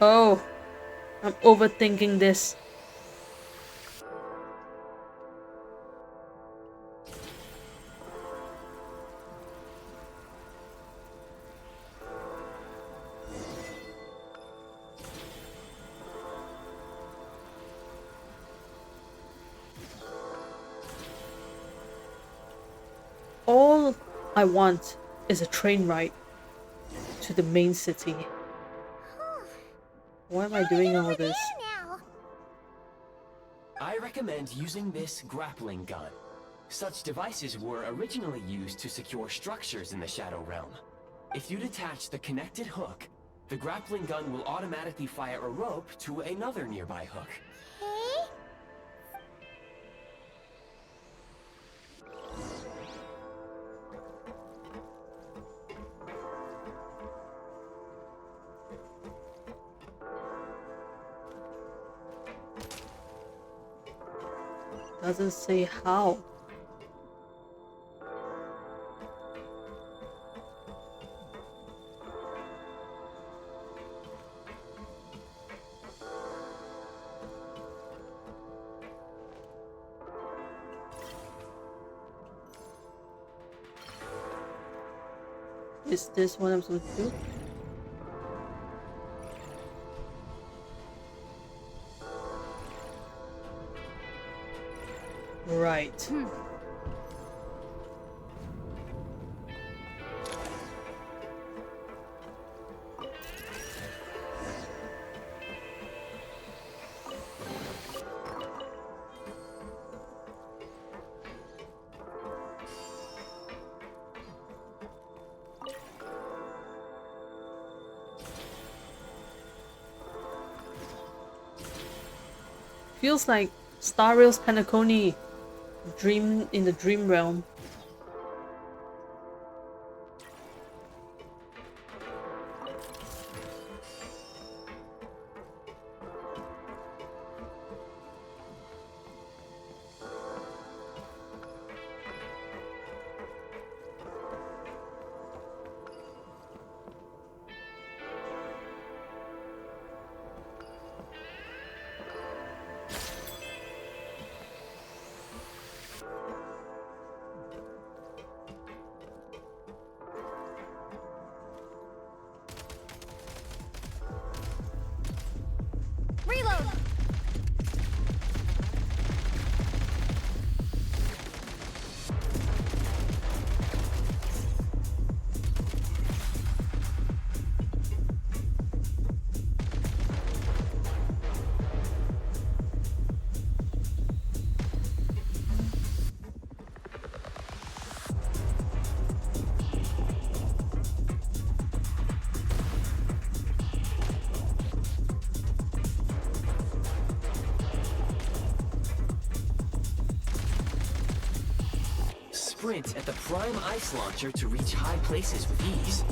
Oh, I'm overthinking this. I want is a train ride to the main city. Why am I doing all this? Now. I recommend using this grappling gun. Such devices were originally used to secure structures in the Shadow Realm. If you detach the connected hook, the grappling gun will automatically fire a rope to another nearby hook. Okay. Doesn't say how. Is this what I'm supposed to do? Right. Feels like Star Rail's Penacony dream in the dream realm. Reload! Sprint at the prime ice launcher to reach high places with ease.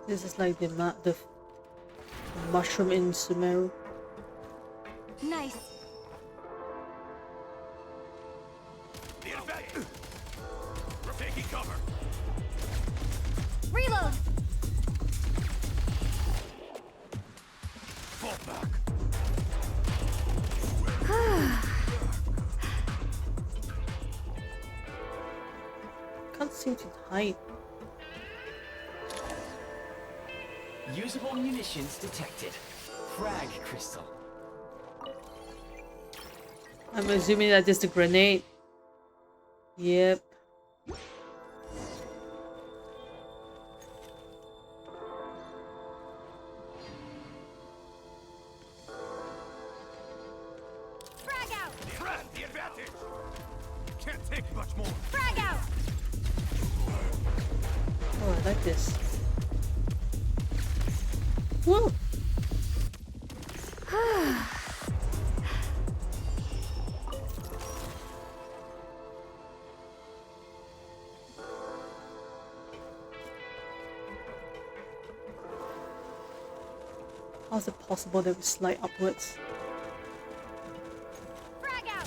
This is like the mushroom in Sumeru. Nice. Need a vet. We're taking cover. Reload! Fall back. Can't seem to hide. Usable munitions detected. Frag crystal. I'm assuming that is the grenade. Yep. Frag out! Press the advantage. Can't take much more. Frag out! Oh, I like this. Woo! How is it possible that we slide upwards? Frag out!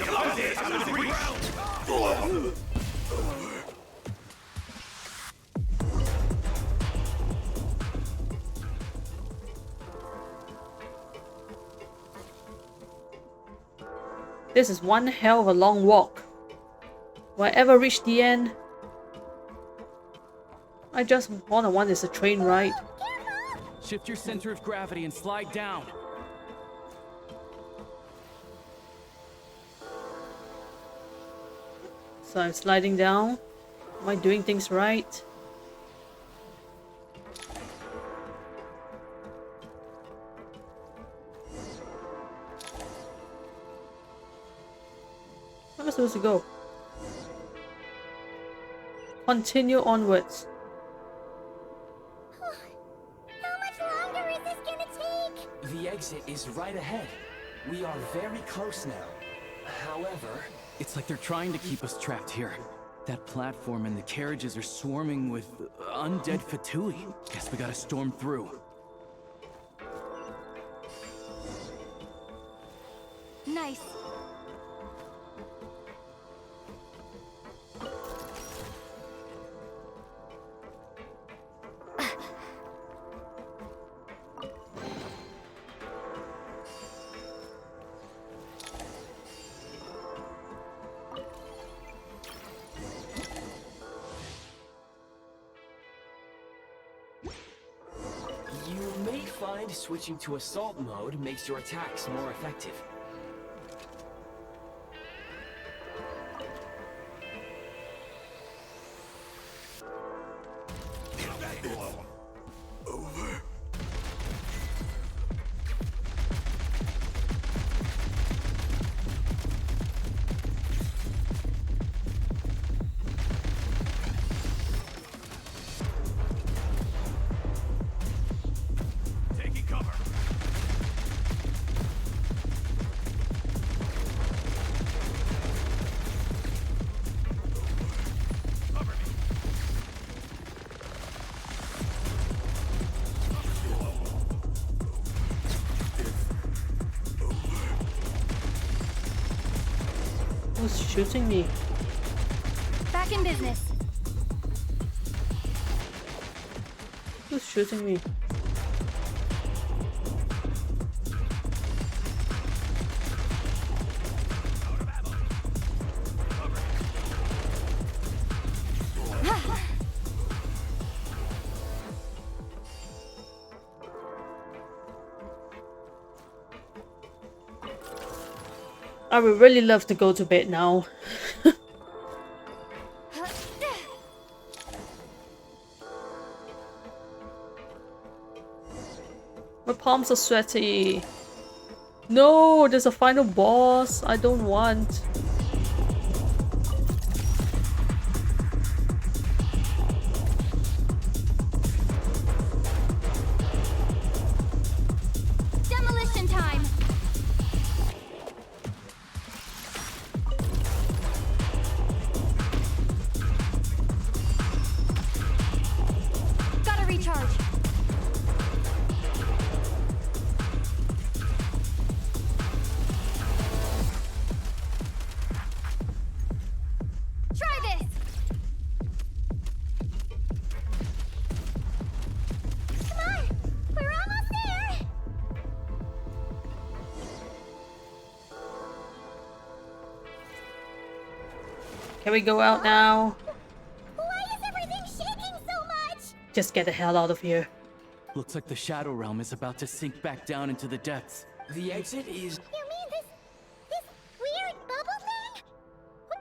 This is one hell of a long walk. Will I ever reach the end? I just all I want is a train ride. Shift your center of gravity and slide down. So I'm sliding down. Am I doing things right? Where am I supposed to go? Continue onwards. How much longer is this gonna take? The exit is right ahead. We are very close now. However... It's like they're trying to keep us trapped here. That platform and the carriages are swarming with undead Fatui. Guess we gotta storm through. Nice. You may find switching to assault mode makes your attacks more effective. Taking cover. Cover me. Who's shooting me? Back in business. Who's shooting me? I would really love to go to bed now. My palms are sweaty. No, there's a final boss. I don't want. Demolition time. Gotta recharge. Try this. Come on! We're almost there! Can we go out now? Why is everything shaking so much? Just get the hell out of here. Looks like the Shadow Realm is about to sink back down into the depths. The exit is... You mean this weird bubble thing?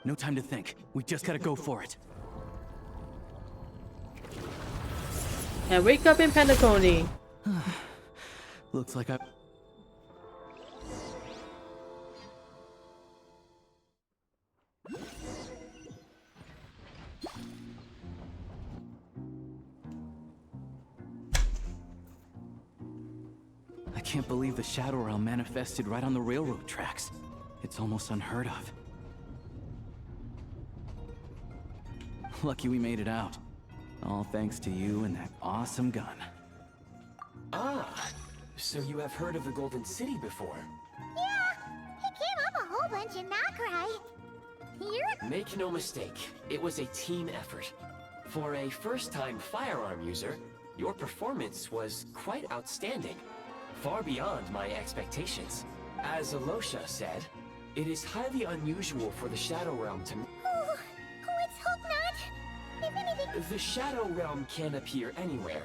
No time to think. We just gotta go for it. And wake up in Pentaconi. Looks like I can't believe the Shadow Realm manifested right on the railroad tracks. It's almost unheard of. Lucky we made it out. All thanks to you and that awesome gun. Ah, so you have heard of the Golden City before? Yeah, it came up a whole bunch in Nokrai. Here? Make no mistake, it was a team effort. For a first-time firearm user, your performance was quite outstanding. Far beyond my expectations. As Alosha said, It is highly unusual for the Shadow Realm to... Oh, let's hope not. If anything... The Shadow Realm can appear anywhere,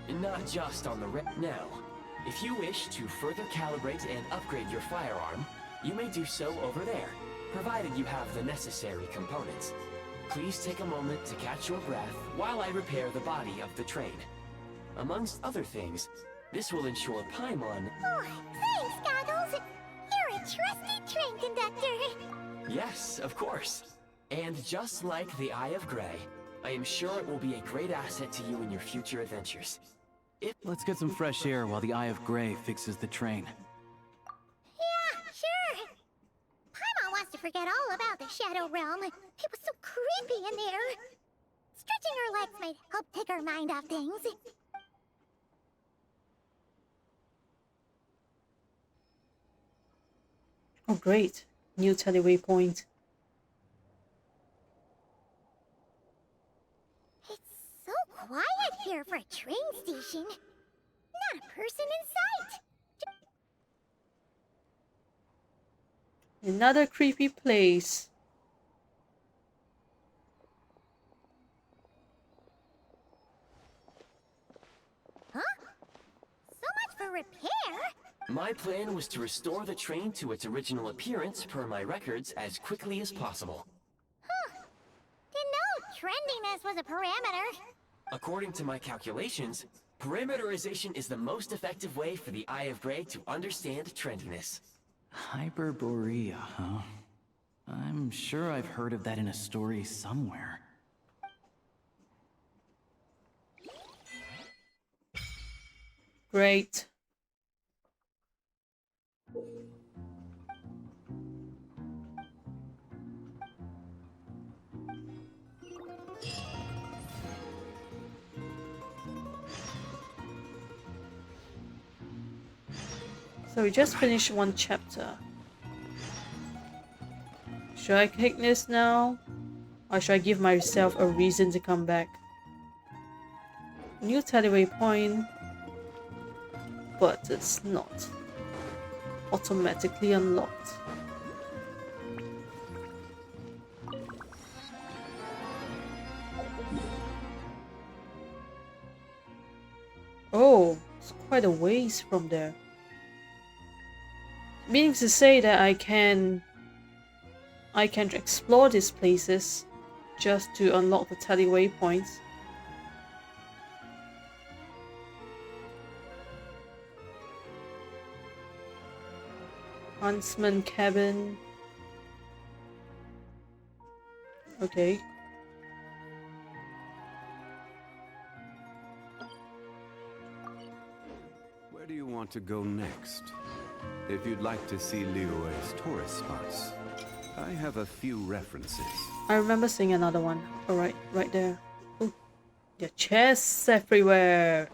not just on the Now, if you wish to further calibrate and upgrade your firearm, you may do so over there, provided you have the necessary components. Please take a moment to catch your breath while I repair the body of the train. Amongst other things, this will ensure Paimon... Oh, thanks, Goggles. You're a trusty train conductor. Yes, of course. And just like the Eye of Grey, I am sure it will be a great asset to you in your future adventures. Let's get some fresh air while the Eye of Grey fixes the train. Yeah, sure. Paimon wants to forget all about the Shadow Realm. It was so creepy in there. Stretching her legs might help take her mind off things. Oh, great. New teleway point. It's so quiet here for a train station. Not a person in sight. Another creepy place. Huh? So much for repair. My plan was to restore the train to its original appearance per my records as quickly as possible. Huh. Didn't know trendiness was a parameter. According to my calculations, parameterization is the most effective way for the Eye of Grey to understand trendiness. Hyperborea, huh? I'm sure I've heard of that in a story somewhere. Great. So we just finished one chapter. Should I take this now? Or should I give myself a reason to come back? New teleway point. But it's not automatically unlocked. Oh, it's quite a ways from there. Meaning to say that I can explore these places just to unlock the teleway points. Huntsman cabin. Okay. Where do you want to go next? If you'd like to see Liyue's tourist spots, I have a few references. I remember seeing another one. Alright, right there. Ooh, there are chests everywhere.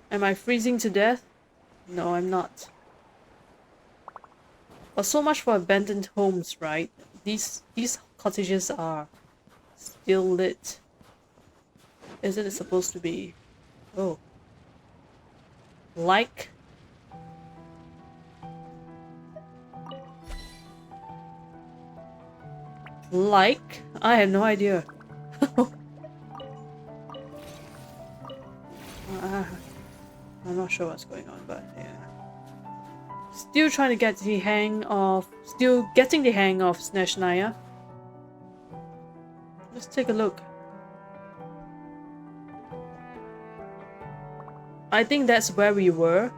Am I freezing to death? No, I'm not. But so much for abandoned homes, right? These cottages are still lit. Isn't it supposed to be? Oh. Like? Like? I have no idea. I'm not sure what's going on, but yeah. Still trying to get the hang of... Still getting the hang of Snezhnaya. Let's take a look. I think that's where we were.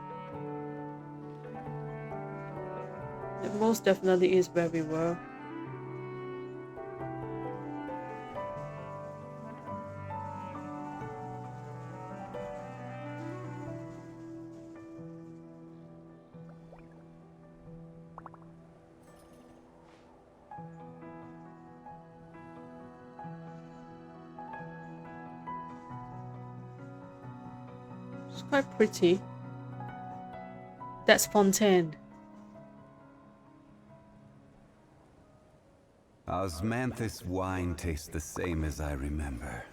It most definitely is where we were. Quite pretty. That's Fontaine. Osmanthus wine tastes the same as I remember.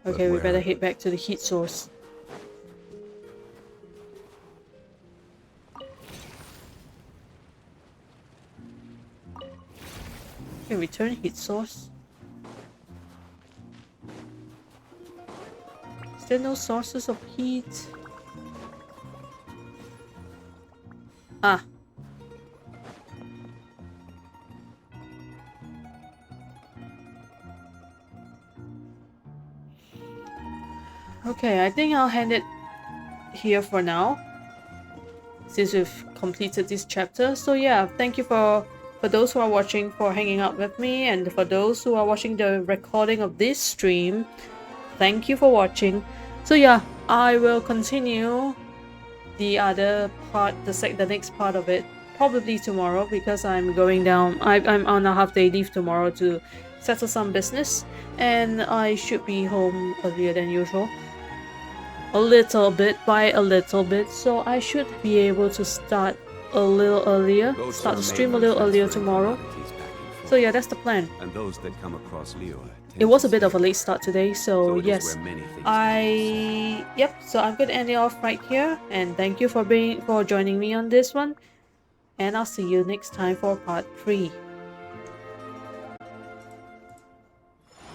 Okay, But we better where- head back to the heat source. Okay, return heat source. Is there no sources of heat? Ah. Okay, I think I'll hand it here for now, since we've completed this chapter. So yeah, thank you for those who are watching, for hanging out with me, and for those who are watching the recording of this stream, thank you for watching. So yeah, I will continue the other part, the next part of it, probably tomorrow, because I'm going down. I'm on a half-day leave tomorrow to settle some business, and I should be home earlier than usual. A little bit, by a little bit, so I should be able to start a little earlier, start the stream a little earlier tomorrow. So yeah, that's the plan. And those that come across Liyue It was a bit of a late start today, so it is yes, where many things yep. So I'm gonna end it off right here, and thank you for joining me on this one, and I'll see you next time for part 3.